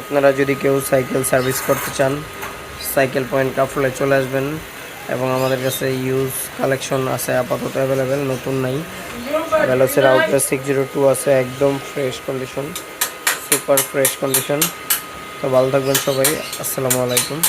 আপনারা যদি কেউ সাইকেল সার্ভিস করতে চান সাইকেল পয়েন্ট কাফলে চলে আসবেন এবং আমাদের কাছে ইউজ কালেকশন আছে আপাতত অ্যাভেলেবেল, নতুন নাই। ভেলোসের আউটলেট 602 আছে, একদম fresh condition, super fresh condition. তো ভালো থাকবেন সবাই, আসসালামু আলাইকুম।